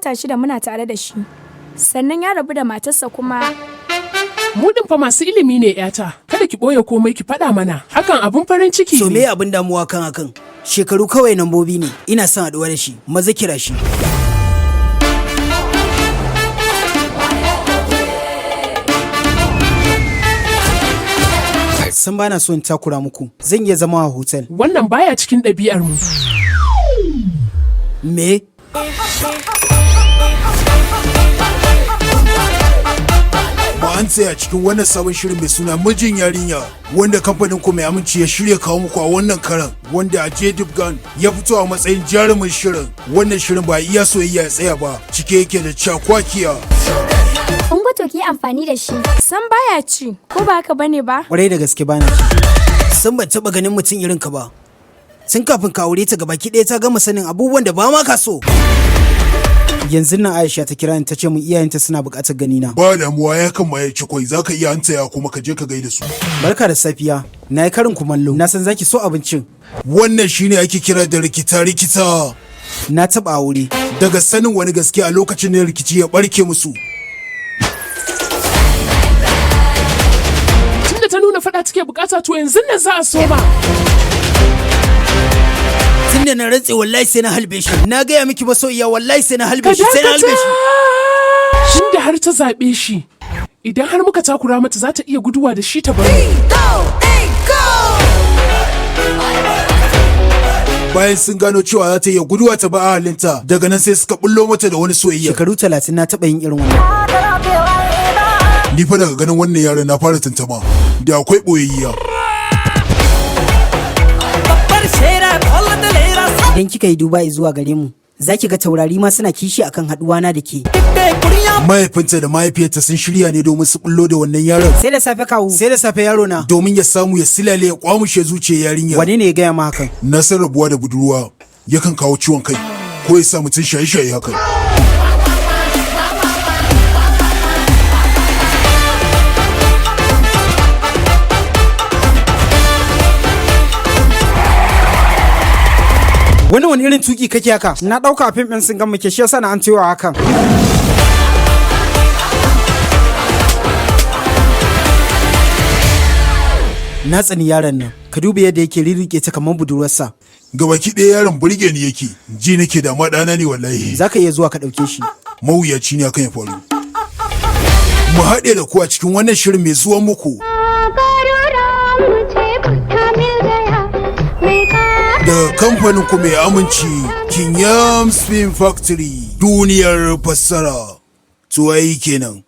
wata 6 muna tare da shi. Sannan ya rabu da matarsa kuma. Mu din fa masu ilimi ne yata. Kada ki boye komai ki faɗa mana. Hakan abun farin ciki ne. So me abin damuwa kan hakan? Shekaru kawai nambobi ne. Ina son haɗuwa da shi. Maza kira shi. San bana so in takura muku. Zan iya zama a hotel. Wannan baya cikin ɗabi'ar mu. Me? Ba an tsaya cikin wannan sabon shirin mai suna mijin yarinya wanda kamfanin ku mai aminci ya shirya kawo muku a wannan karan wanda a J-Dubgan ya fito a matsayin jarumin shirin. Wannan shirin ba iya soyayya ya tsaya ba, cike yake da cakwakiya. Ungwato ki amfani da shi. San baya ci, ko ba haka bane ba? Kwarai da gaske bana ci. San ban taɓa ganin mutum irin ka ba. Tun kafin ka aure ta gabaki ɗaya ta gama sanin abubuwan da ba ma ka so. Yanzu nan Aisha ta kira ni ta ce mun iyayenta suna buƙatar gani na. Ba damuwa ya kan maye cikwai zaka iya hantaya kuma ka je ka gaida su. Barka da safiya. Na yi karin kumallo. Na san zaki so abincin. Wannan shine ake kira da rikita. Na taɓa aure. Daga sanin wani gaske a lokacin da rikici ya barke musu. Tunda ta nuna faɗa take bukata to yanzu nan za a soma. Tunda na rantse wallahi sai na halbe shi. Na gaya miki masoyiya wallahi sai na halbe shi sai na halbe shi. Tunda har ta zaɓe shi. Idan har muka takura mata za ta iya guduwa da shi ta bari. Bayan sun gano cewa za ta iya guduwa ta ba a halinta, daga nan sai suka bullo mata da wani soyayya. Shekaru 30 na taɓa yin irin wannan. Ni fa daga ganin wannan yaron na fara tantama da akwai boyayya. Idan kika yi duba zuwa gare mu, za ki ga taurari ma suna kishi akan haɗuwa na da ke. Mahaifinta da mahaifiyarta sun shirya ne domin su bullo da wannan yaron. Sai da safe kawo. Sai da safe yaro na. Domin ya samu ya silale ya kwamushe zuciyar yarinya. Wane ne ya gaya ma hakan? Na san rabuwa da budurwa yakan kawo ciwon kai ko ya sa mutum shaye-shaye hakan. Wani irin tuki kake haka? Na ɗauka fim ɗin sun gama ke shi yasa na an cewa hakan. Na tsani yaron nan. Ka duba yadda yake rirriƙe ta kamar budurwarsa. Gabaki ɗaya yaron burge ni yake. Ji nake da ma ɗana ne wallahi. Za ka iya zuwa ka ɗauke shi. Mawuyaci ne akan ya faru. Mu haɗe da ku a cikin wannan shirin mai zuwan muku. Da kamfanin ku mai aminci King Yam Spin Factory duniyar fassara. Tuwayi kenan.